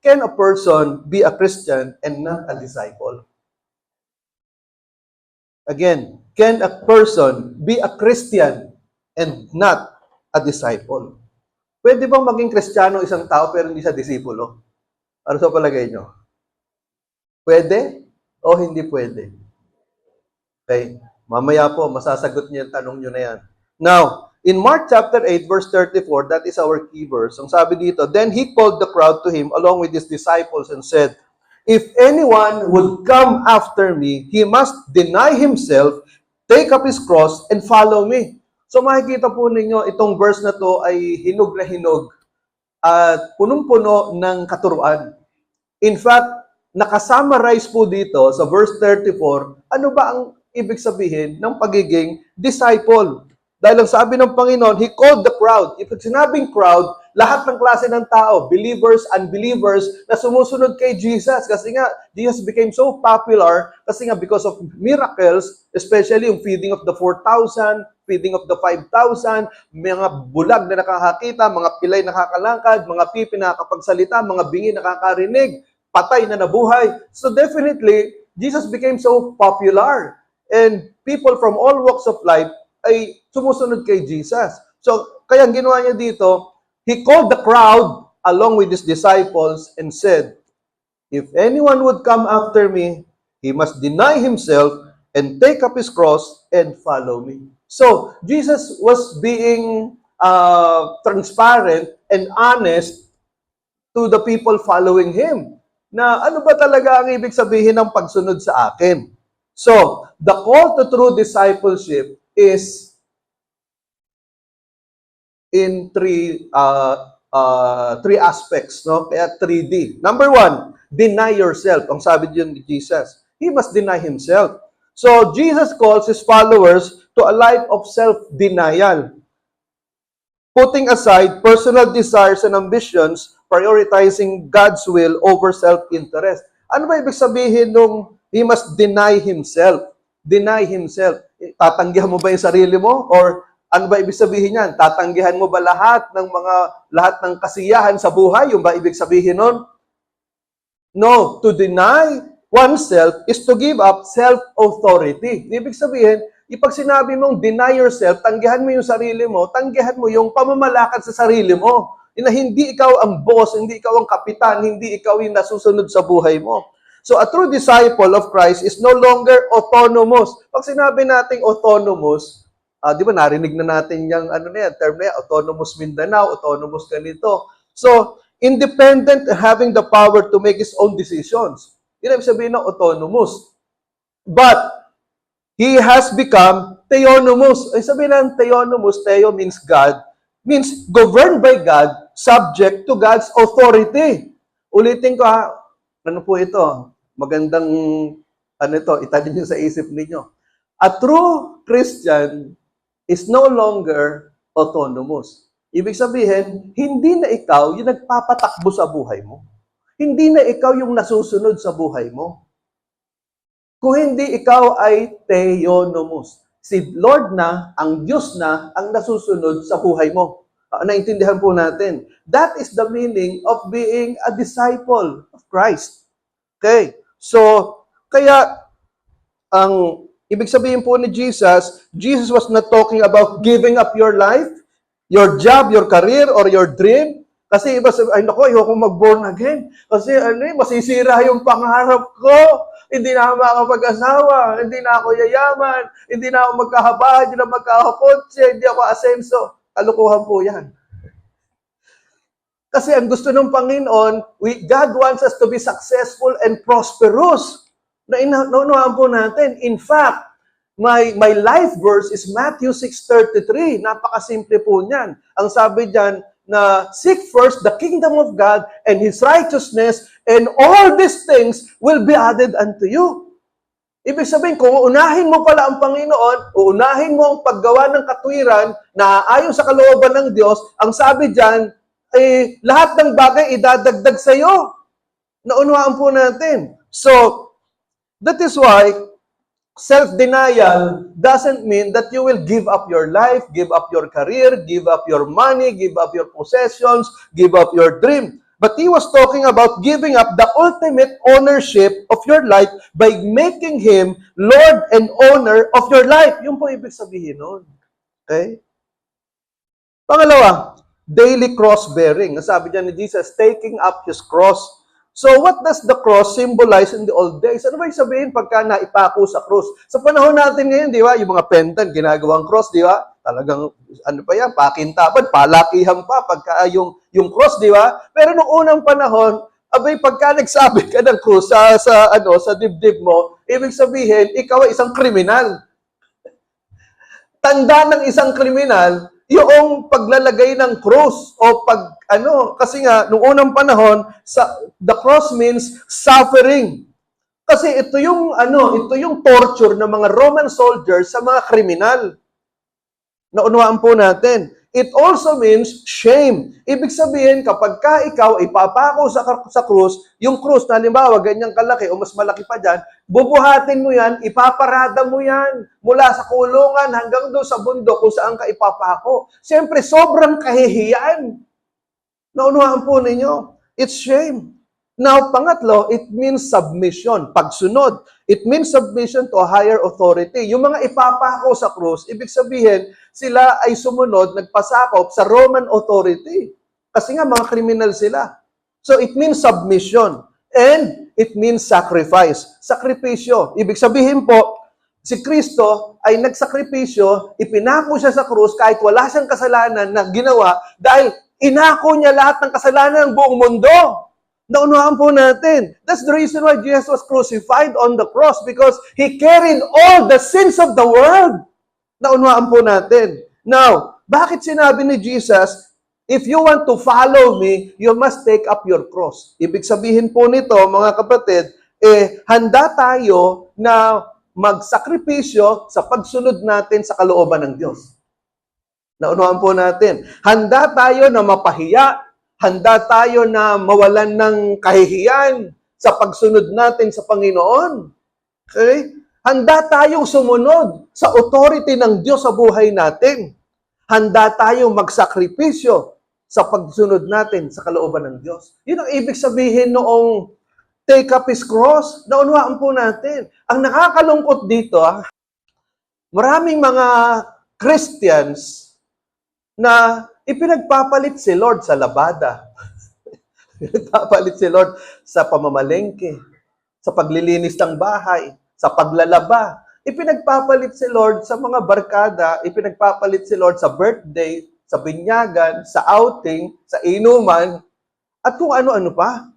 can a person be a Christian and not a disciple? Again, can a person be a Christian and not a disciple? Pwede bang maging Kristiyano isang tao pero hindi siya disipulo? Ano sa palagay nyo? Pwede o hindi pwede? Okay. Mamaya po, masasagot niyo yung tanong nyo na yan. Now, in Mark chapter 8, verse 34, that is our key verse. Ang sabi dito, then he called the crowd to him along with his disciples and said, if anyone would come after me, he must deny himself, take up his cross, and follow me. So makikita po ninyo, itong verse na to ay hinog na hinog at punong-puno ng katuruan. In fact, nakasummarize po dito sa verse 34, ano ba ang ibig sabihin ng pagiging disciple? Dahil ang sabi ng Panginoon, He called the crowd. If sinabing crowd, lahat ng klase ng tao, believers, unbelievers, na sumusunod kay Jesus. Kasi nga, Jesus became so popular kasi nga because of miracles, especially yung feeding of the 4,000, feeding of the 5,000, mga bulag na nakakakita, mga pilay nakakalangkad, mga pipi nakakapagsalita, mga bingi nakakarinig, patay na nabuhay. So definitely, Jesus became so popular. And people from all walks of life ay sumusunod kay Jesus. So, kaya ang ginawa niya dito, He called the crowd along with His disciples and said, if anyone would come after me, he must deny himself and take up his cross and follow me. So, Jesus was being transparent and honest to the people following Him. Na ano ba talaga ang ibig sabihin ng pagsunod sa akin? So, the call to true discipleship is in three aspects, no? Kaya 3D. Number 1, deny yourself. Ang sabi diyan ni Jesus, He must deny Himself. So, Jesus calls His followers to a life of self-denial. Putting aside personal desires and ambitions, prioritizing God's will over self-interest. Ano ba ibig sabihin nung He must deny Himself? Deny Himself. Tatanggihan mo ba yung sarili mo? Or ano ba ibig sabihin yan? Tatanggihan mo ba lahat ng kasiyahan sa buhay? Yung ba ibig sabihin nun? No. To deny oneself is to give up self-authority. Ibig sabihin, ipag sinabi mong deny yourself, tanggihan mo yung sarili mo, tanggihan mo yung pamamalakad sa sarili mo. Na hindi ikaw ang boss, hindi ikaw ang kapitan, hindi ikaw yung nasusunod sa buhay mo. So, a true disciple of Christ is no longer autonomous. Pag sinabi nating autonomous, di ba narinig na natin yung term na yan, autonomous Mindanao, autonomous ganito. So, independent, having the power to make his own decisions. Yun ang sabihin ng autonomous. But, he has become theonomous. Ay sabihin ng theonomous, theo means God, means governed by God, subject to God's authority. Ulitin ko ha, ano po ito? Magandang, italin nyo sa isip ninyo. A true Christian is no longer autonomous. Ibig sabihin, hindi na ikaw yung nagpapatakbo sa buhay mo. Hindi na ikaw yung nasusunod sa buhay mo. Kung hindi ikaw ay theonomos. Si Lord na, ang Diyos na, ang nasusunod sa buhay mo. Naintindihan po natin. That is the meaning of being a disciple of Christ. Okay? So, kaya, ang ibig sabihin po ni Jesus, Jesus was not talking about giving up your life, your job, your career, or your dream. Kasi iba sabi, ay naku, ayoko mag-born again. Kasi masisira yung pangarap ko. Hindi na ako makakapag-asawa, hindi na ako yayaman, hindi na ako magkahabahay, hindi na magkakakotse, hindi ako asenso. Kalukuhan po yan. Kasi ang gusto ng Panginoon, God wants us to be successful and prosperous. Naunahan po natin. In fact, my life verse is Matthew 6:33. Napakasimple po niyan. Ang sabi diyan na seek first the kingdom of God and His righteousness, and all these things will be added unto you. Ibig sabihin, kung uunahin mo pala ang Panginoon, uunahin mo ang paggawa ng katwiran na ayon sa kalooban ng Diyos, ang sabi diyan, lahat ng bagay idadagdag sa iyo. Naunawaan po natin. So, that is why self-denial doesn't mean that you will give up your life, give up your career, give up your money, give up your possessions, give up your dream. But he was talking about giving up the ultimate ownership of your life by making Him Lord and owner of your life. Yun po ibig sabihin nun. Okay? Pangalawa, daily cross-bearing. Sabi niya ni Jesus, taking up His cross. So what does the cross symbolize in the old days? Ano ba yung sabihin pagka naipako sa cross? Sa panahon natin ngayon, di ba, yung mga pendant, ginagawang cross, di ba? Talagang, ano pa yan, pakintapan, palakihan pa, pagka yung cross, di ba? Pero noong unang panahon, abay, pagka nagsabi ka ng cross sa dibdib mo, ibig sabihin, ikaw ay isang kriminal. Tanda ng isang kriminal, yung paglalagay ng cross o kasi nga noong unang panahon the cross means suffering. Kasi ito yung torture ng mga Roman soldiers sa mga kriminal. Naunawaan po natin. It also means shame. Ibig sabihin, kapag ikaw ipapako sa krus, yung krus, na halimbawa, ganyang kalaki o mas malaki pa dyan, bubuhatin mo yan, ipaparada mo yan mula sa kulungan hanggang doon sa bundok kung saan ka ipapako. Siyempre, sobrang kahihiyan. Naunawaan po ninyo. It's shame. Now, pangatlo, it means submission, pagsunod. It means submission to a higher authority. Yung mga ipapako sa krus, ibig sabihin, sila ay sumunod, nagpasakop sa Roman authority. Kasi nga, mga kriminal sila. So, it means submission. And it means sacrifice. Sakripisyo. Ibig sabihin po, si Kristo ay nagsakripisyo, ipinako siya sa krus kahit wala siyang kasalanan na ginawa dahil inako niya lahat ng kasalanan ng buong mundo. Naunahan po natin. That's the reason why Jesus was crucified on the cross because He carried all the sins of the world. Naunahan po natin. Now, bakit sinabi ni Jesus, if you want to follow me, you must take up your cross. Ibig sabihin po nito, mga kapatid, handa tayo na magsakripisyo sa pagsunod natin sa kalooban ng Diyos. Naunahan po natin. Handa tayo na mapahiya. Handa tayo na mawalan ng kahihiyan sa pagsunod natin sa Panginoon. Okay? Handa tayong sumunod sa authority ng Diyos sa buhay natin. Handa tayong magsakripisyo sa pagsunod natin sa kalooban ng Diyos. Yun ang ibig sabihin noong take up His cross. Naunawaan po natin. Ang nakakalungkot dito, maraming mga Christians na ipinagpapalit si Lord sa labada. Ipinagpapalit si Lord sa pamamalengke, sa paglilinis ng bahay, sa paglalaba. Ipinagpapalit si Lord sa mga barkada, ipinagpapalit si Lord sa birthday, sa binyagan, sa outing, sa inuman, at kung ano-ano pa.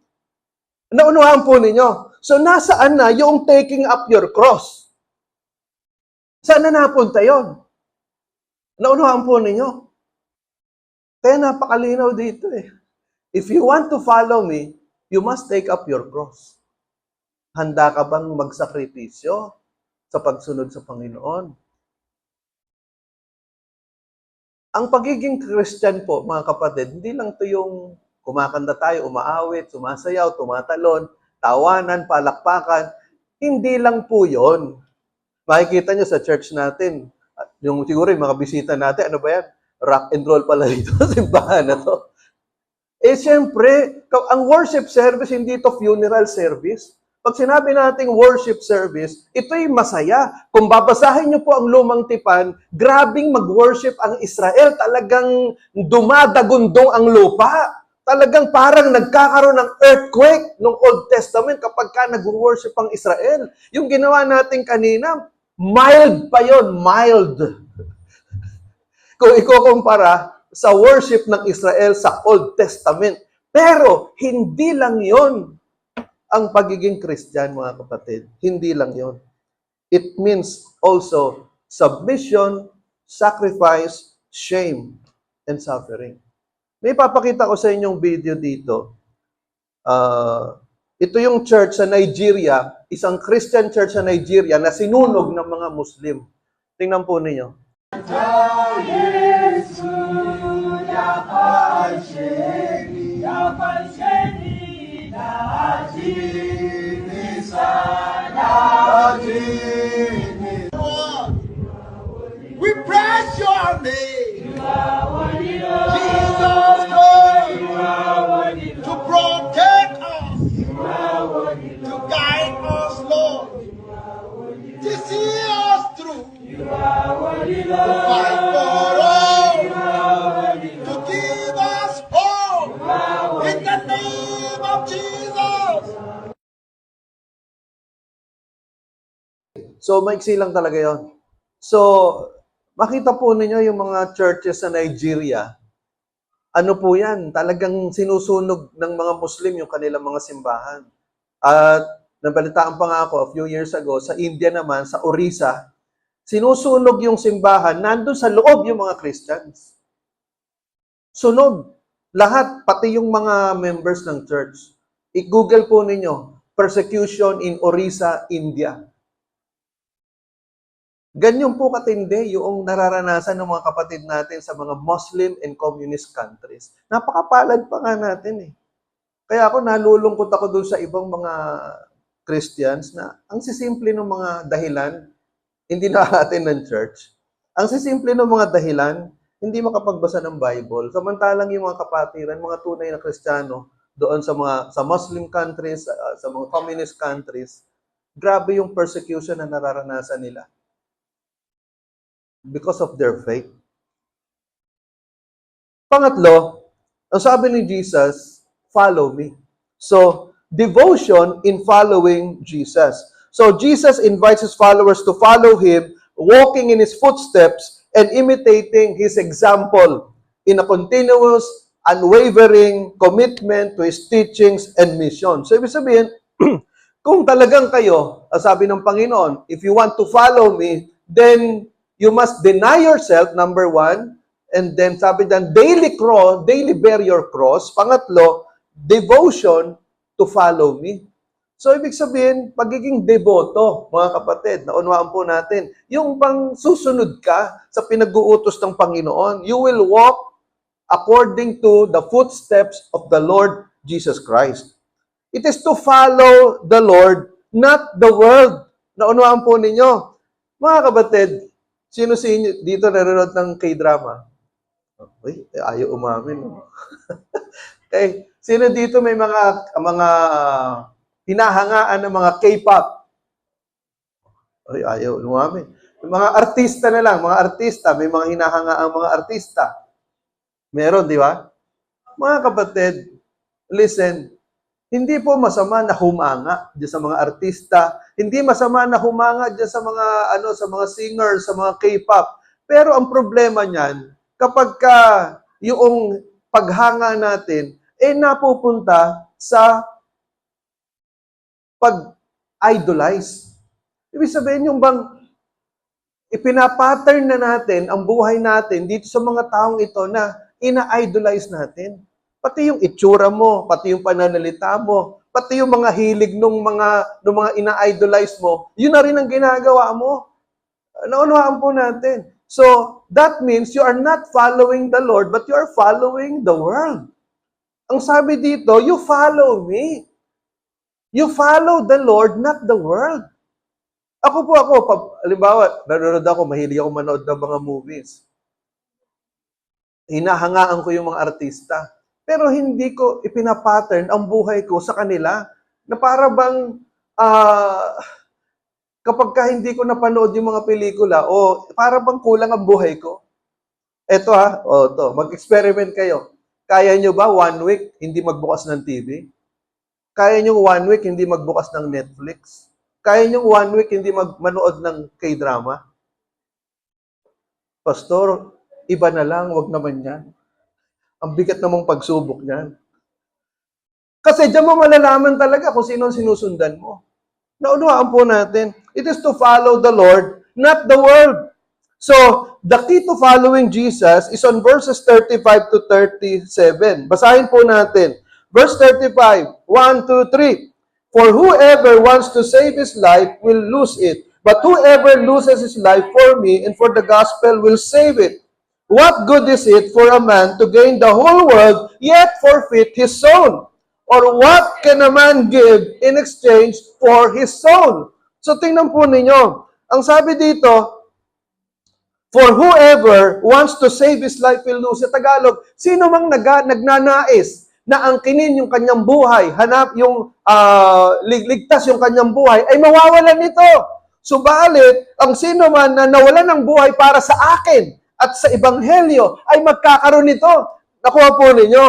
Naunuhan po ninyo. So, nasaan na yung taking up your cross? Saan na napunta yun? Naunuhan po ninyo. Kaya napakalinaw dito If you want to follow me, you must take up your cross. Handa ka bang magsakripisyo sa pagsunod sa Panginoon? Ang pagiging Christian po, mga kapatid, hindi lang ito yung kumakanta tayo, umaawit, sumasayaw, tumatalon, tawanan, palakpakan. Hindi lang po yon. Makikita nyo sa church natin, yung siguro yung mga bisita natin, ano ba yan? Rock and roll pala dito sa simbahan na to. Siyempre, ang worship service, hindi ito funeral service. Pag sinabi nating worship service, ito'y masaya. Kung babasahin niyo po ang Lumang Tipan, grabing mag-worship ang Israel. Talagang dumadagundong ang lupa. Talagang parang nagkakaroon ng earthquake ng Old Testament kapag nag-worship ang Israel. Yung ginawa natin kanina, mild pa yon, mild. Kung ikukumpara sa worship ng Israel sa Old Testament. Pero, hindi lang yon ang pagiging Christian, mga kapatid. Hindi lang yon. It means also submission, sacrifice, shame, and suffering. May papakita ko sa inyong video dito. Ito yung church sa Nigeria, isang Christian church sa Nigeria na sinunog ng mga Muslim. Tingnan po ninyo. We praise your name. Jesus Christ to So, maiksi lang talaga yon. So, makita po ninyo yung mga churches sa Nigeria, ano po yan, talagang sinusunog ng mga Muslim yung kanilang mga simbahan. At nabalitaan pa nga ako a few years ago, sa India naman, sa Orissa, sinusunog yung simbahan, nandun sa loob yung mga Christians. Sunog. Lahat, pati yung mga members ng church. I-google po ninyo, persecution in Orissa, India. Ganyan po katindi yung nararanasan ng mga kapatid natin sa mga Muslim and communist countries. Napakapalad pa nga natin eh. Kaya ako nalulungkot ako dun sa ibang mga Christians na ang sisimple ng mga dahilan, hindi nakakatin ng church. Ang sisimple ng mga dahilan, hindi makapagbasa ng Bible. Samantalang yung mga kapatiran, mga tunay na Kristiyano, doon sa Muslim countries, sa mga communist countries, grabe yung persecution na nararanasan nila because of their faith. Pangatlo, ang sabi ni Jesus, follow me. So, devotion in following Jesus. So, Jesus invites his followers to follow him, walking in his footsteps and imitating his example in a continuous, unwavering commitment to his teachings and mission. So, ibig sabihin, kung talagang kayo, sabi ng Panginoon, if you want to follow me, then you must deny yourself, number one, and then sabi dyan, daily bear your cross. Pangatlo, devotion to follow me. So, ibig sabihin, pagiging deboto, mga kapatid, naunawaan po natin, yung bang susunod ka sa pinag-uutos ng Panginoon, you will walk according to the footsteps of the Lord Jesus Christ. It is to follow the Lord, not the world. Naunawaan po ninyo. Mga kapatid, sino dito nanonood ng K-drama? Uy, ayaw umamin. No? Okay, sino dito may mga hinahangaan ng mga K-pop? Uy, ayaw umamin. Mga artista na lang, mga artista, may mga hinahangaan mga artista. Meron, di ba? Mga kapatid, listen, hindi po masama na humanga diyan sa mga artista, hindi masama na humanga diyan sa mga sa mga singers, sa mga K-pop. Pero ang problema niyan, kapag yung paghanga natin napupunta sa pag-idolize. Ibig sabihin yung bang ipinapattern na natin ang buhay natin dito sa mga taong ito na ina-idolize natin. Pati yung itsura mo, pati yung pananalita mo, pati yung mga hilig ng mga ina-idolize mo, yun na rin ang ginagawa mo. Naunawaan po natin. So, that means you are not following the Lord, but you are following the world. Ang sabi dito, you follow me. You follow the Lord, not the world. Ako, halimbawa, nanonood ako, mahilig ako manood ng mga movies. Hinahangaan ko yung mga artista. Pero hindi ko ipinapattern ang buhay ko sa kanila na para bang kapag hindi ko napanood yung mga pelikula para bang kulang ang buhay ko. Eto mag-experiment kayo. Kaya nyo ba 1 week hindi magbukas ng TV? Kaya nyo 1 week hindi magbukas ng Netflix? Kaya nyo 1 week hindi manood ng K-drama? Pastor, iba na lang, wag naman yan. Ang bigat namang pagsubok niyan. Kasi diyan mo malalaman talaga kung sino ang sinusundan mo. Naunawaan po natin, it is to follow the Lord, not the world. So, the key to following Jesus is on verses 35 to 37. Basahin po natin. Verse 35, 1, 2, 3. For whoever wants to save his life will lose it. But whoever loses his life for me and for the gospel will save it. What good is it for a man to gain the whole world, yet forfeit his soul? Or what can a man give in exchange for his soul? So tingnan po ninyo. Ang sabi dito, for whoever wants to save his life will lose. Sa Tagalog, sino mang nagnanais na angkinin yung kanyang buhay, ligtas yung kanyang buhay, ay mawawalan nito. Subalit, ang sino man na nawalan ng buhay para sa akin, at sa Ebanghelyo ay magkakaroon nito. Nakuha po ninyo.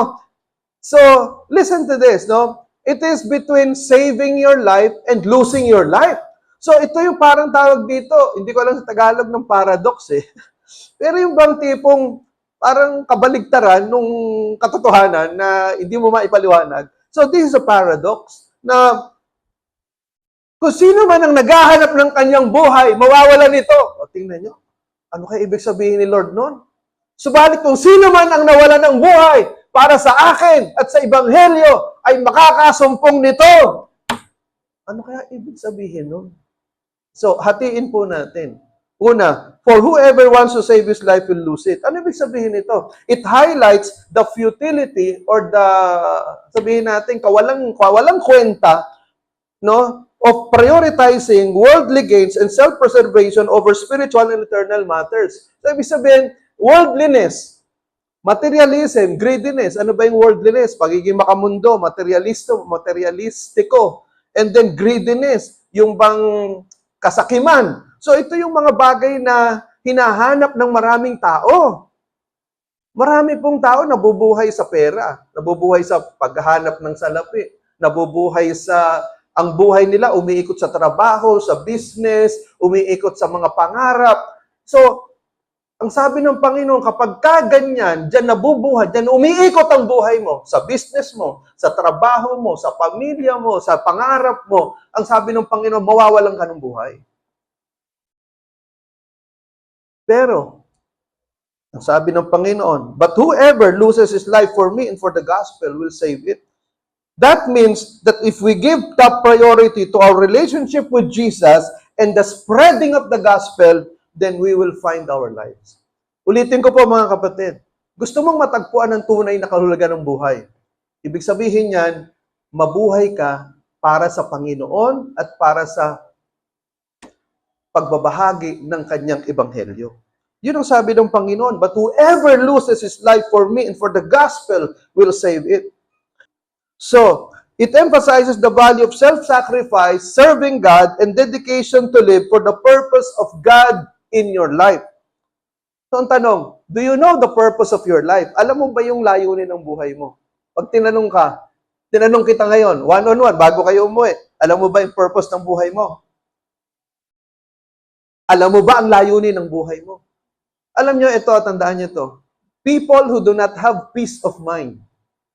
So, listen to this, no? It is between saving your life and losing your life. So ito yung parang tawag dito, hindi ko alam sa Tagalog ng paradox eh. Pero yung bang tipong parang kabaligtaran nung katotohanan na hindi mo maipaliwanag. So this is a paradox na kung sino man ang naghahanap ng kanyang buhay, mawawala nito. O tingnan nyo, ano kaya ibig sabihin ni Lord noon? Subalit kung sino man ang nawala ng buhay para sa akin at sa Ebanghelyo ay makakasumpong nito. Ano kaya ibig sabihin nun? So, hatiin po natin. Una, for whoever wants to save his life will lose it. Ano ibig sabihin nito? It highlights the futility or the, sabihin natin, kawalang kwenta, no, of prioritizing worldly gains and self-preservation over spiritual and eternal matters. So, ibig sabihin, worldliness, materialism, greediness. Ano ba yung worldliness? Pagiging makamundo, materialistiko. And then greediness, yung bang kasakiman. So ito yung mga bagay na hinahanap ng maraming tao. Marami pong tao nabubuhay sa pera, nabubuhay sa paghahanap ng salapi, nabubuhay sa, ang buhay nila umiikot sa trabaho, sa business, umiikot sa mga pangarap. So, ang sabi ng Panginoon, kapag kaganyan, dyan nabubuhay, dyan umiikot ang buhay mo, sa business mo, sa trabaho mo, sa pamilya mo, sa pangarap mo, ang sabi ng Panginoon, mawawalan ka ng buhay. Pero, ang sabi ng Panginoon, but whoever loses his life for me and for the gospel will save it. That means that if we give top priority to our relationship with Jesus and the spreading of the gospel, then we will find our lives. Ulitin ko po mga kapatid, gusto mong matagpuan ang tunay na kahulugan ng buhay. Ibig sabihin yan, mabuhay ka para sa Panginoon at para sa pagbabahagi ng kanyang ebanghelyo. Yun ang sabi ng Panginoon, but whoever loses his life for me and for the gospel will save it. So, it emphasizes the value of self-sacrifice, serving God, and dedication to live for the purpose of God in your life. So, ang tanong, do you know the purpose of your life? Alam mo ba yung layunin ng buhay mo? Pag tinanong kita ngayon, one-on-one, bago kayo umuwi, alam mo ba yung purpose ng buhay mo? Alam mo ba ang layunin ng buhay mo? Alam nyo ito, tandaan nyo ito. People who do not have peace of mind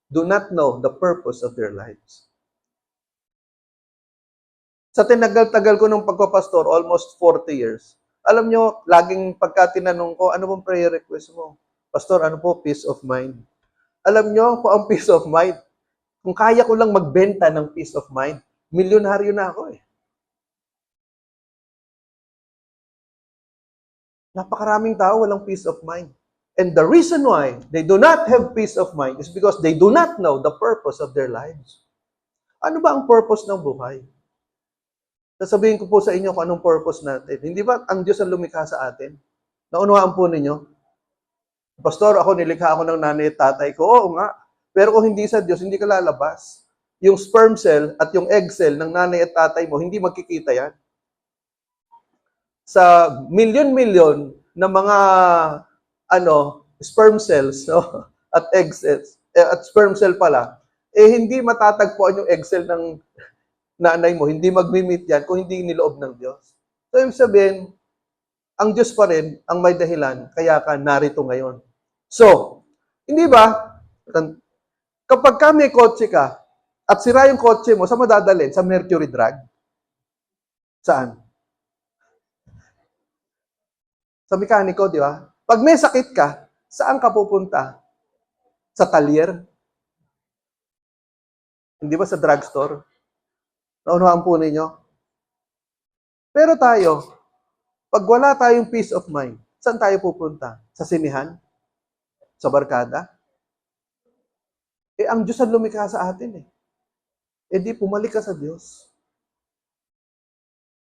do not know the purpose of their lives. Sa tinagal-tagal ko ng pagpapastor, almost 40 years, alam nyo, laging pagka tinanong ko, ano bang prayer request mo? Pastor, ano po? Peace of mind. Alam nyo kung ang peace of mind, kung kaya ko lang magbenta ng peace of mind, milyonaryo na ako eh. Napakaraming tao walang peace of mind. And the reason why they do not have peace of mind is because they do not know the purpose of their lives. Ano ba ang purpose ng buhay? Sasabihin ko po sa inyo kung anong purpose natin. Hindi ba ang Diyos ang lumikha sa atin? Naunawaan po ninyo? Pastor, nilikha ako ng nanay at tatay ko. Oo nga. Pero kung hindi sa Diyos, hindi ka lalabas. Yung sperm cell at yung egg cell ng nanay at tatay mo, hindi magkikita yan. Sa milyon-milyon na mga sperm cells, no? At egg cells, at sperm cell pala, hindi matatagpuan yung egg cell ng nanay mo, hindi magmi-meet yan kung hindi niloob ng Diyos. So, ibig sabihin, ang Diyos pa rin ang may dahilan, kaya ka narito ngayon. So, hindi ba, kapag ka may kotse ka, at sira yung kotse mo, saan mo dadalhin? Sa mercury drug? Saan? Sa mekaniko, di ba? Pag may sakit ka, saan ka pupunta? Sa talyer? Hindi ba sa drugstore? Naunawaan po ninyo? Pero tayo, pag wala tayong peace of mind, saan tayo pupunta? Sa sinihan? Sa barkada? Ang Diyos ang lumikha sa atin eh. Di pumalik ka sa Diyos.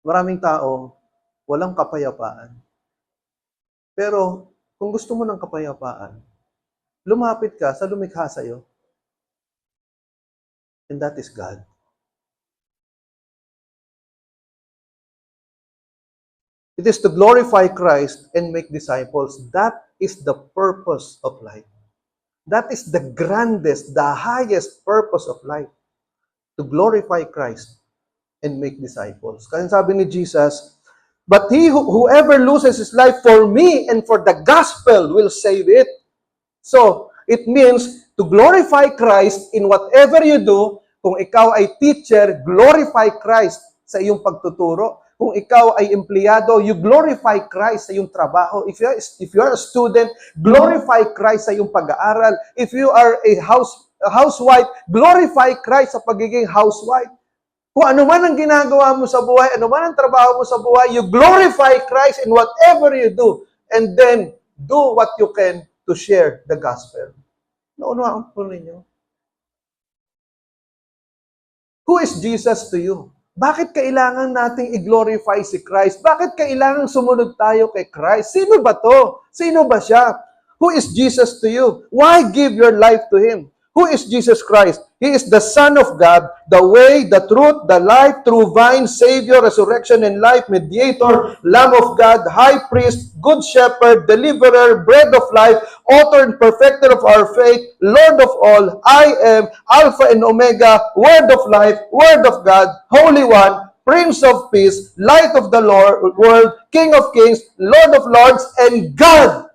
Maraming tao, walang kapayapaan. Pero, kung gusto mo ng kapayapaan, lumapit ka sa lumikha sa'yo. And that is God. It is to glorify Christ and make disciples. That is the purpose of life. That is the grandest, the highest purpose of life. To glorify Christ and make disciples. Kasi sabi ni Jesus, but whoever loses his life for me and for the gospel will save it. So, it means to glorify Christ in whatever you do. Kung ikaw ay teacher, glorify Christ sa iyong pagtuturo. Kung ikaw ay empleyado, you glorify Christ sa iyong trabaho. If you are a student, glorify Christ sa iyong pag-aaral. If you are a housewife, glorify Christ sa pagiging housewife. Kung ano man ang ginagawa mo sa buhay, ano man ang trabaho mo sa buhay, you glorify Christ in whatever you do. And then, do what you can to share the gospel. Naunawaan po ninyo? Who is Jesus to you? Bakit kailangan nating i-glorify si Christ? Bakit kailangan sumunod tayo kay Christ? Sino ba to? Sino ba siya? Who is Jesus to you? Why give your life to Him? Who is Jesus Christ? He is the Son of God, the way, the truth, the life, true vine, Savior, resurrection and life, mediator, Lamb of God, High Priest, Good Shepherd, Deliverer, Bread of Life, Author and Perfecter of our faith, Lord of all, I am, Alpha and Omega, Word of Life, Word of God, Holy One, Prince of Peace, Light of the world, King of Kings, Lord of Lords, and God.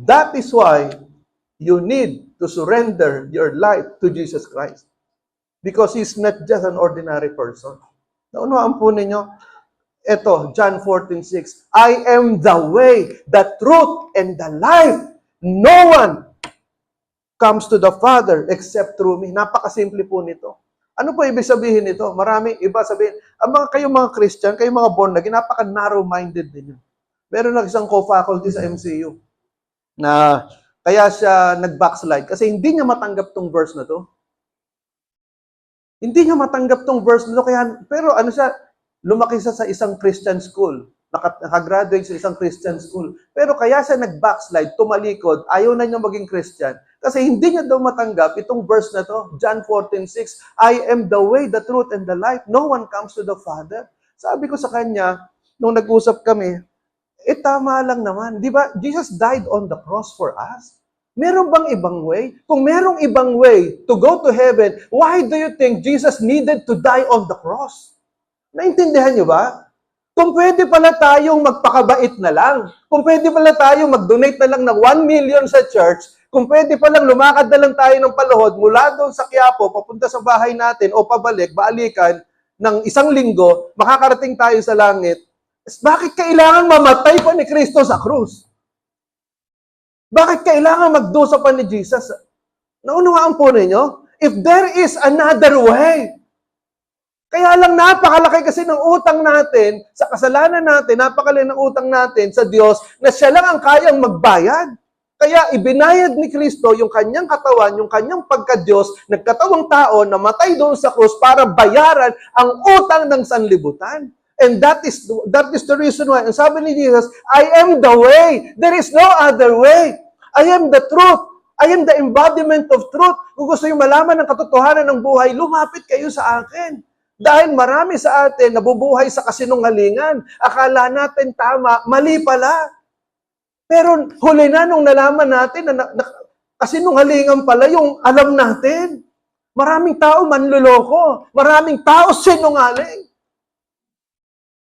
That is why you need to surrender your life to Jesus Christ. Because He's not just an ordinary person. Naunawaan po ninyo? Ito, John 14:6. I am the way, the truth, and the life. No one comes to the Father except through me. Napakasimple po nito. Ano po ibig sabihin nito? Maraming iba sabihin, kayong mga Christian, kayong mga born again, napaka-narrow-minded ninyo. Meron na isang co-faculty sa MCU na kaya siya nag-backslide kasi hindi niya matanggap tong verse na to. Hindi niya matanggap tong verse na to. Pero siya, lumaki siya sa isang Christian school. Nakagraduate sa isang Christian school. Pero kaya siya nag-backslide, tumalikod, ayaw na niya maging Christian. Kasi hindi niya daw matanggap itong verse na to, John 14:6, I am the way, the truth, and the life. No one comes to the Father. Sabi ko sa kanya, nung nag-usap kami, tama lang naman. Di ba? Jesus died on the cross for us. Meron bang ibang way? Kung merong ibang way to go to heaven, why do you think Jesus needed to die on the cross? Naintindihan niyo ba? Kung pwede pala tayong magpakabait na lang, kung pwede pala tayong mag-donate na lang ng 1 million sa church, kung pwede palang lumakad na lang tayo ng paluhod mula doon sa Quiapo, papunta sa bahay natin o balikan ng 1 linggo, makakarating tayo sa langit. Bakit kailangan mamatay pa ni Kristo sa krus? Bakit kailangan magdusa pa ni Jesus? Naunawaan po ninyo? If there is another way. Kaya lang napakalaki kasi ng utang natin, sa kasalanan natin, napakalaki ng utang natin sa Diyos, na siya lang ang kayang magbayad. Kaya ibinayad ni Kristo yung kanyang katawan, yung kanyang pagka-Diyos, nagkatawang tao, namatay doon sa krus para bayaran ang utang ng sanlibutan. And that is the reason why. Ang sabi ni Jesus, I am the way. There is no other way. I am the truth. I am the embodiment of truth. Kung gusto nyo malaman ang katotohanan ng buhay, lumapit kayo sa akin. Dahil marami sa atin nabubuhay sa kasinungalingan. Akala natin tama, mali pala. Pero huli na nung nalaman natin na kasinungalingan pala yung alam natin. Maraming tao manluloko. Maraming tao sinungaling.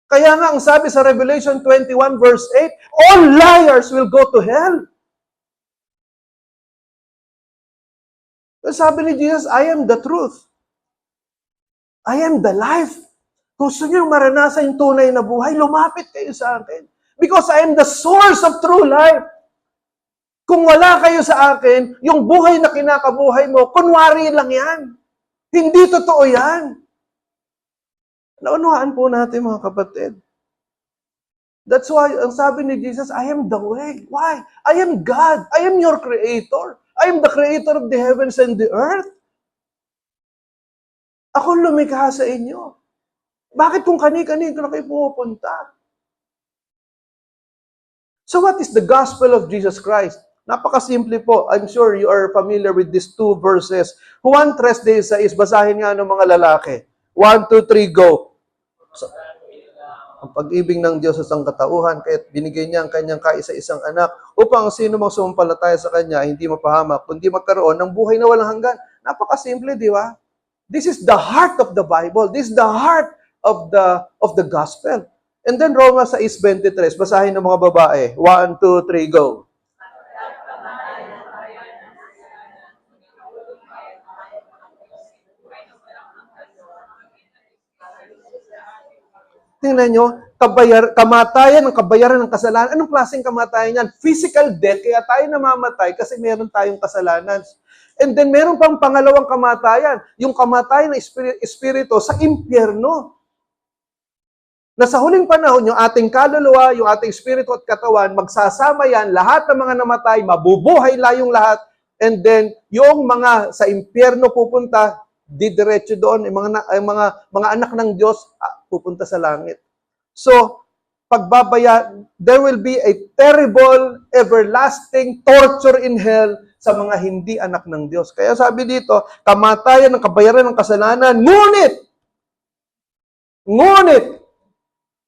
Kaya nga, ang sabi sa Revelation 21 verse 8, all liars will go to hell. So sabi ni Jesus, I am the truth. I am the life. Kung gusto niyo maranasan yung tunay na buhay, lumapit kayo sa akin. Because I am the source of true life. Kung wala kayo sa akin, yung buhay na kinakabuhay mo, kunwari lang yan. Hindi totoo yan. Naunawaan po natin mga kapatid. That's why, ang sabi ni Jesus, I am the way. Why? I am God. I am your creator. I am the creator of the heavens and the earth. Ako lumikha sa inyo. Bakit kung kani-kani na kayo pumupunta? So what is the gospel of Jesus Christ? Napakasimple po. I'm sure you are familiar with these two verses. Juan 3:16, basahin nga ng mga lalaki. 1, 2, 3, go. So, ang pag-ibig ng Diyos sa sangkatauhan, kaya't binigay niya ang kanyang kaisa-isang anak upang sino mang sumampalataya sa kanya hindi mapahamak, kundi magkaroon ng buhay na walang hanggan. Napakasimple, di ba? This is the heart of the Bible. This is the heart of the gospel. And then Roma 6:23, basahin ng mga babae. 1, 2, 3, go. Tingnan nyo, kamatayan ng kabayaran ng kasalanan. Anong klaseng kamatayan yan? Physical death, kaya tayo namamatay kasi meron tayong kasalanan. And then meron pang pangalawang kamatayan, yung kamatayan ng espiritu sa impyerno. Na sa huling panahon, yung ating kaluluwa, yung ating espiritu at katawan, magsasama yan, lahat ng mga namatay, mabubuhay layong lahat, and then yung mga sa impyerno pupunta, didiretso doon, yung mga anak ng Diyos, pupunta sa langit. So, there will be a terrible, everlasting torture in hell sa mga hindi anak ng Diyos. Kaya sabi dito, kamatayan ng kabayaran ng kasalanan, ngunit,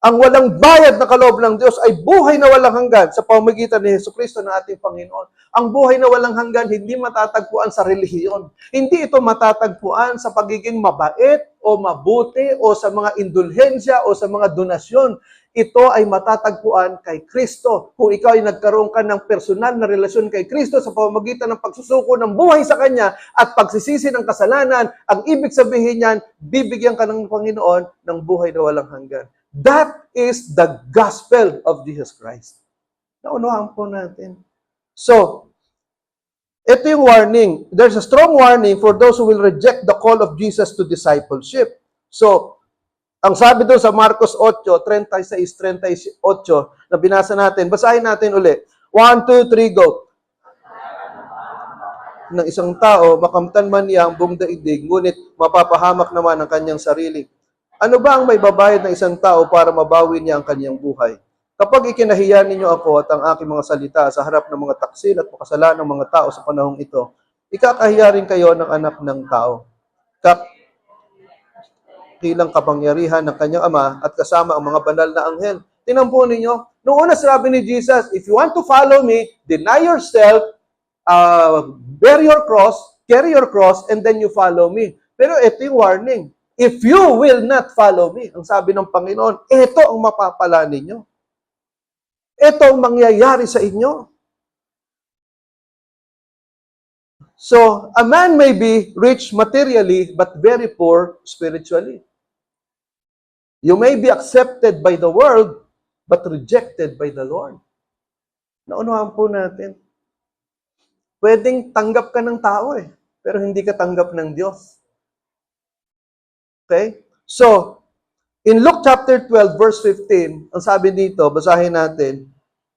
ang walang bayad na kaloob ng Diyos ay buhay na walang hanggan sa pamamagitan ni Jesucristo na ating Panginoon. Ang buhay na walang hanggan hindi matatagpuan sa relihiyon. Hindi ito matatagpuan sa pagiging mabait o mabuti o sa mga indulhensya o sa mga donasyon. Ito ay matatagpuan kay Kristo. Kung ikaw ay nagkaroon ka ng personal na relasyon kay Kristo sa pamamagitan ng pagsusuko ng buhay sa Kanya at pagsisisi ng kasalanan, ang ibig sabihin niyan, bibigyan ka ng Panginoon ng buhay na walang hanggan. That is the gospel of Jesus Christ. Naunahan po natin. So, ito yung warning. There's a strong warning for those who will reject the call of Jesus to discipleship. So, ang sabi doon sa Marcos 8:36-38 na binasa natin, basahin natin uli. 1, 2, 3, go. Ng isang tao, makamtan man niya ang buong daigdig, ngunit mapapahamak naman ang kanyang sarili. Ano ba ang may babayad ng isang tao para mabawi niya ang kanyang buhay? Kapag ikinahiya ninyo ako at ang aking mga salita sa harap ng mga taksil at makasalanan ng mga tao sa panahong ito, ikakahiya rin kayo ng anak ng tao. Kilang kapangyarihan ng kanyang ama at kasama ang mga banal na anghel. Tingnan po ninyo, noong una sabi ni Jesus, if you want to follow me, deny yourself, bear your cross, carry your cross, and then you follow me. Pero ito yung warning. If you will not follow me, ang sabi ng Panginoon, ito ang mapapala ninyo. Ito ang mangyayari sa inyo. So, a man may be rich materially, but very poor spiritually. You may be accepted by the world, but rejected by the Lord. Naunahan po natin. Pwedeng tanggap ka ng tao pero hindi ka tanggap ng Diyos. Okay? So, in Luke chapter 12, verse 15, ang sabi dito, basahin natin,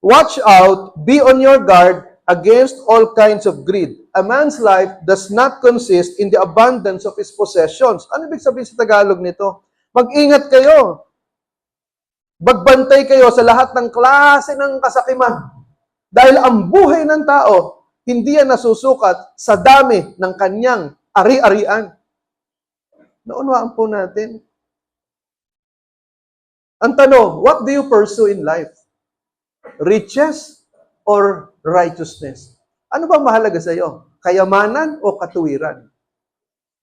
watch out, be on your guard against all kinds of greed. A man's life does not consist in the abundance of his possessions. Ano ibig sabihin sa Tagalog nito? Mag-ingat kayo. Magbantay kayo sa lahat ng klase ng kasakiman. Dahil ang buhay ng tao, hindi yan nasusukat sa dami ng kanyang ari-arian. Naunawaan po natin. Ang tanong, what do you pursue in life? Riches or righteousness? Ano ba mahalaga sa iyo? Kayamanan o katuwiran?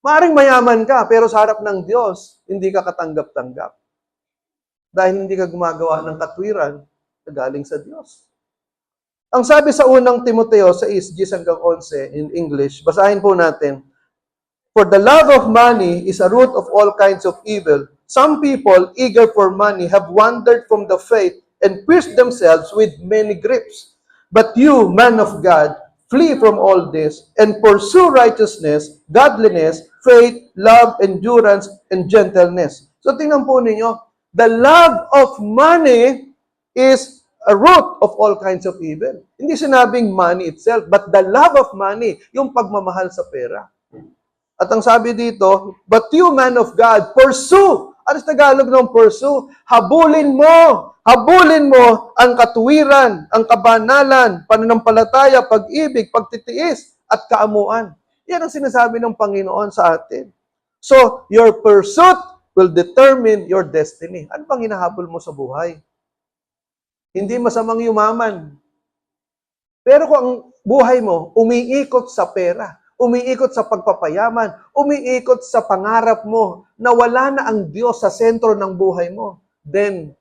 Maaring mayaman ka, pero sa harap ng Diyos, hindi ka katanggap-tanggap. Dahil hindi ka gumagawa ng katwiran na galing sa Diyos. Ang sabi sa unang Timoteo 6:10-11 in English, basahin po natin, for the love of money is a root of all kinds of evil. Some people, eager for money, have wandered from the faith and pierced themselves with many grips. But you, man of God, flee from all this and pursue righteousness, godliness, faith, love, endurance, and gentleness. So tingnan po ninyo, the love of money is a root of all kinds of evil. Hindi sinabing money itself, but the love of money, yung pagmamahal sa pera. At ang sabi dito, but you, man of God, pursue. Ano sa Tagalog ng pursue? Habulin mo ang katuwiran, ang kabanalan, pananampalataya, pag-ibig, pagtitiis, at kaamuan. Yan ang sinasabi ng Panginoon sa atin. So, your pursuit will determine your destiny. Ano bang hinahabol mo sa buhay? Hindi masamang yumaman. Pero kung ang buhay mo umiikot sa pera, umiikot sa pagpapayaman, umiikot sa pangarap mo na wala na ang Diyos sa sentro ng buhay mo, then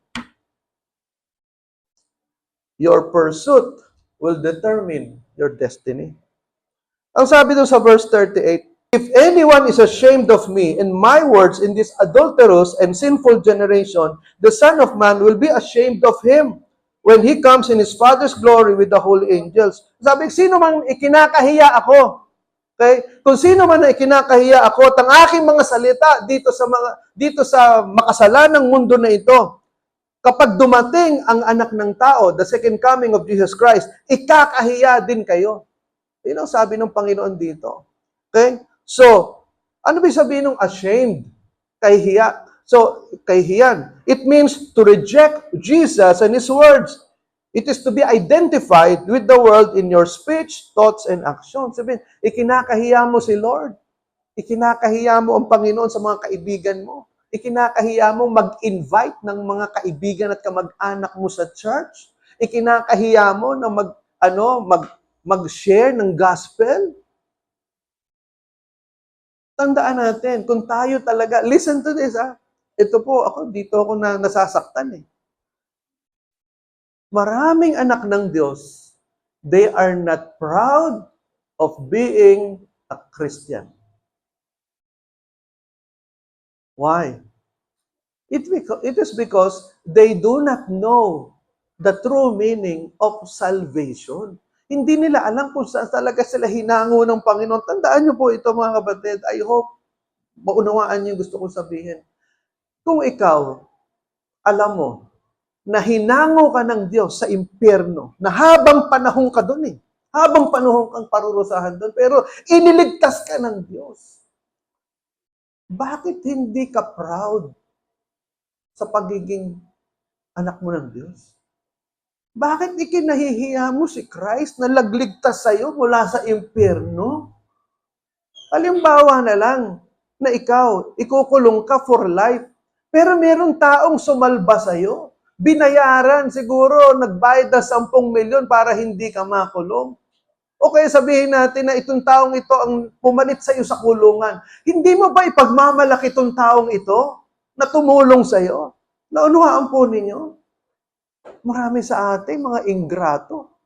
your pursuit will determine your destiny. Ang sabi doon sa verse 38, if anyone is ashamed of me and my words in this adulterous and sinful generation, the Son of Man will be ashamed of him when he comes in his Father's glory with the holy angels. Sabi, sino man ikinakahiya ako? Okay? Kung sino man na ikinakahiya ako at ang aking mga salita dito sa makasalanang mundo na ito, kapag dumating ang anak ng tao, the second coming of Jesus Christ, ikakahiya din kayo. Yun ang sabi ng Panginoon dito. Okay? So, ano ba sabihin ng ashamed? Kahihiya. So, kahihiyan. It means to reject Jesus and His words. It is to be identified with the world in your speech, thoughts, and actions. Sabihin, ikinakahiya mo si Lord. Ikinakahiya mo ang Panginoon sa mga kaibigan mo. Ikinakahiya mo mag-invite ng mga kaibigan at kamag-anak mo sa church. Ikinakahiya mo na mag-share ng gospel. Tandaan natin, kung tayo talaga, listen to this, Ito po, dito ako nasasaktan eh. Maraming anak ng Diyos, they are not proud of being a Christian. Why? It is because they do not know the true meaning of salvation. Hindi nila alam kung saan talaga sila hinango ng Panginoon. Tandaan niyo po ito mga kapatid. I hope maunawaan niyo yung gusto kong sabihin. Kung ikaw, alam mo, na hinango ka ng Diyos sa impyerno, na habang panahon ka doon habang panahon kang parurusahan doon, pero iniligtas ka ng Diyos. Bakit hindi ka proud sa pagiging anak mo ng Diyos? Bakit ikinahihiya mo si Christ na lagligtas sa'yo mula sa impyerno? Halimbawa na lang na ikaw, ikukulong ka for life, pero merong taong sumalba sa'yo. Binayaran, siguro nagbayad ng 10 milyon para hindi ka makulong. O kaya sabihin natin na itong taong ito ang pumalit sa'yo sa kulungan. Hindi mo ba ipagmamalaki itong taong ito na tumulong sa'yo? Naunawaan po ninyo? Marami sa atin, mga ingrato.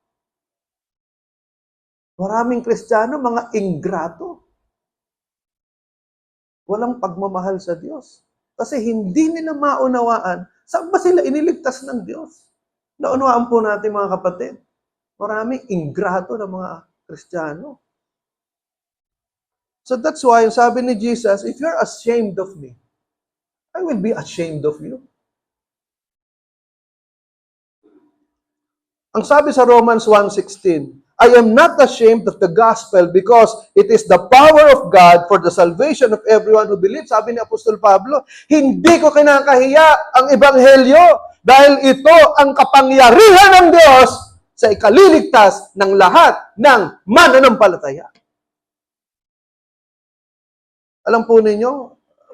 Maraming Kristiyano, mga ingrato. Walang pagmamahal sa Diyos. Kasi hindi nila maunawaan, saan ba sila iniligtas ng Diyos? Naunawaan po natin mga kapatid. Maraming ingrato na mga Kristiyano. So that's why, sabi ni Jesus, if you're ashamed of me, I will be ashamed of you. Ang sabi sa Romans 1:16, I am not ashamed of the gospel because it is the power of God for the salvation of everyone who believes. Sabi ni Apostol Pablo, hindi ko kinakahiya ang ebanghelyo dahil ito ang kapangyarihan ng Diyos sa ikaliligtas ng lahat ng mananampalataya. Alam po ninyo,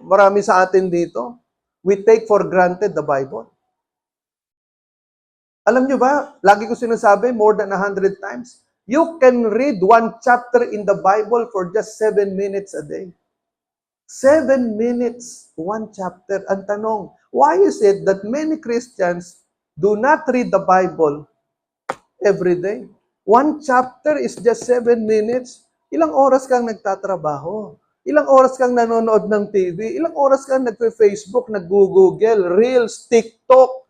marami sa atin dito, we take for granted the Bible. Alam nyo ba, lagi ko sinasabi, more than 100 times, you can read one chapter in the Bible for just 7 minutes a day. 7 minutes, one chapter. Ang tanong, why is it that many Christians do not read the Bible every day? One chapter is just 7 minutes. Ilang oras kang nagtatrabaho? Ilang oras kang nanonood ng TV? Ilang oras kang nagpe-Facebook, nag-Google, Reels, TikTok?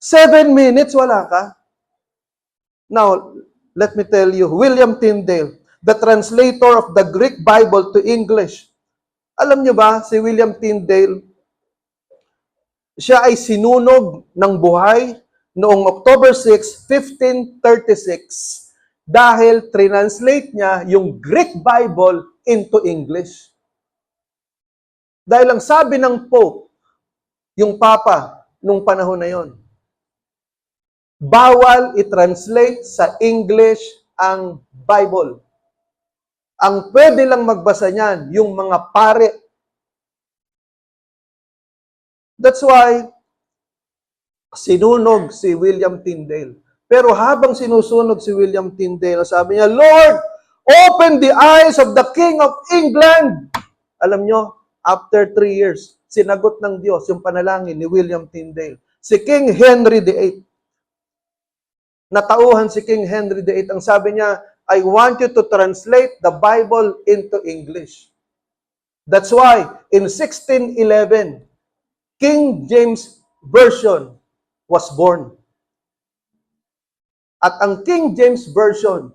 7 minutes, wala ka? Now, let me tell you, William Tyndale, the translator of the Greek Bible to English. Alam nyo ba, si William Tyndale, siya ay sinunog ng buhay noong October 6, 1536, dahil translate niya yung Greek Bible into English. Dahil ang sabi ng Pope, yung Papa, nung panahon na yon, bawal i-translate sa English ang Bible. Ang pwede lang magbasa niyan, yung mga pare. That's why, sinunog si William Tyndale. Pero habang sinusunog si William Tyndale, sabi niya, Lord, Open the eyes of the King of England. Alam nyo, after 3 years, sinagot ng Diyos yung panalangin ni William Tyndale. Si King Henry VIII. Natauhan si King Henry VIII. Ang sabi niya, I want you to translate the Bible into English. That's why, in 1611, King James Version was born. At ang King James Version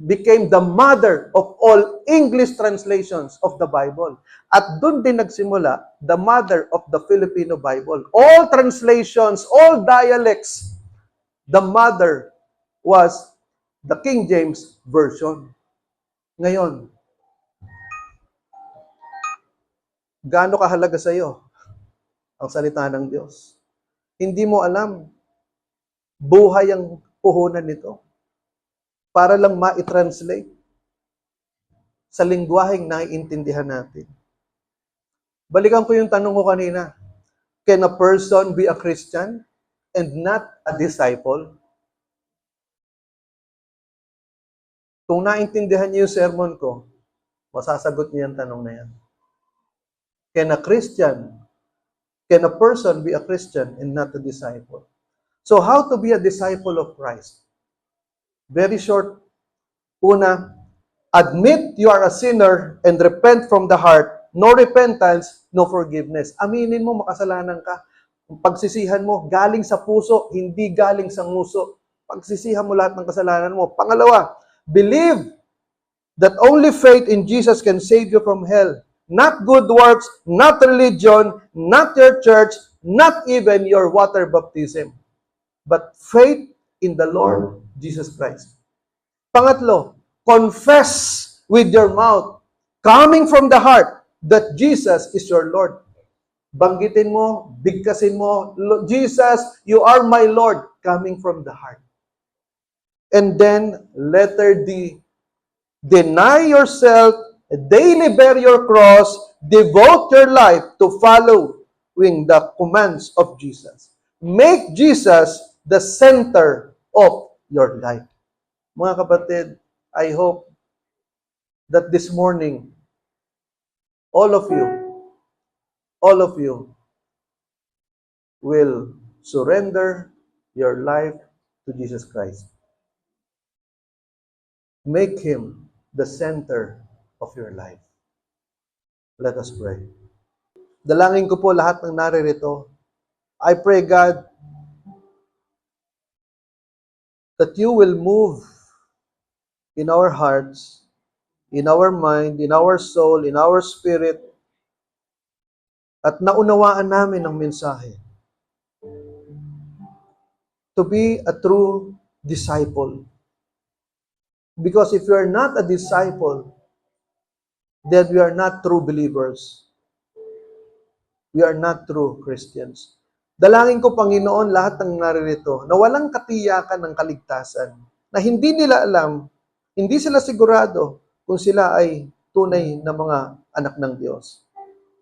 became the mother of all English translations of the Bible. At doon din nagsimula, the mother of the Filipino Bible. All translations, all dialects, the mother was the King James Version. Ngayon, gaano kahalaga sa iyo ang salita ng Diyos? Hindi mo alam, buhay ang puhunan nito para lang ma-translate sa lingwaheng naiintindihan natin. Balikan ko yung tanong ko kanina. Can a person be a Christian and not a disciple? Kung naintindihan niyo yung sermon ko, masasagot niyo yung tanong na yan. Can a person be a Christian and not a disciple? So how to be a disciple of Christ? Very short. Una, admit you are a sinner and repent from the heart. No repentance, no forgiveness. Aminin mo, makasalanan ka. Ang pagsisihan mo, galing sa puso, hindi galing sa nguso. Pagsisihan mo lahat ng kasalanan mo. Pangalawa, believe that only faith in Jesus can save you from hell. Not good works, not religion, not your church, not even your water baptism. But faith in the Lord Jesus Christ. Pangatlo, confess with your mouth, coming from the heart, that Jesus is your Lord. Banggitin mo, bigkasin mo, Jesus, you are my Lord, coming from the heart. And then, letter D, deny yourself, daily bear your cross, devote your life to following the commands of Jesus. Make Jesus the center of your life. Mga kapatid, I hope that this morning, all of you will surrender your life to Jesus Christ. Make Him the center of your life. Let us pray. Dalangin ko po lahat ng naririto. I pray, God, that you will move in our hearts, in our mind, in our soul, in our spirit, at naunawaan namin ang mensahe. To be a true disciple. Because if you are not a disciple, then we are not true believers. We are not true Christians. Dalangin ko, Panginoon, lahat ng naririto na walang katiyakan ng kaligtasan, na hindi nila alam, hindi sila sigurado kung sila ay tunay na mga anak ng Diyos.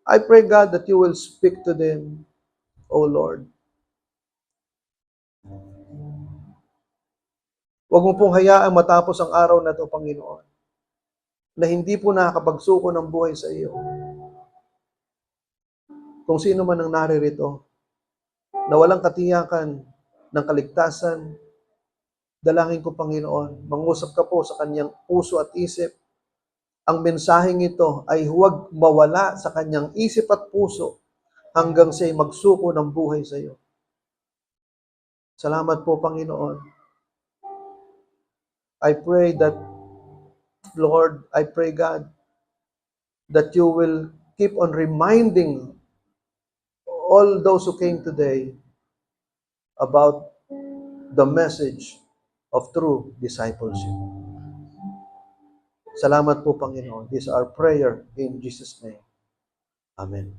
I pray, God, that you will speak to them, O Lord. Huwag mo pong hayaang matapos ang araw na ito, Panginoon, na hindi po nakakapagsuko ng buhay sa iyo. Kung sino man ang naririto, na walang katiyakan ng kaligtasan, dalangin ko, Panginoon, mangusap ka po sa kanyang puso at isip. Ang mensaheng ito ay huwag mawala sa kanyang isip at puso hanggang siya'y magsuko ng buhay sa iyo. Salamat po, Panginoon. I pray that, Lord, I pray, God, that you will keep on reminding all those who came today about the message of true discipleship. Salamat po, Panginoon. This is our prayer in Jesus' name. Amen.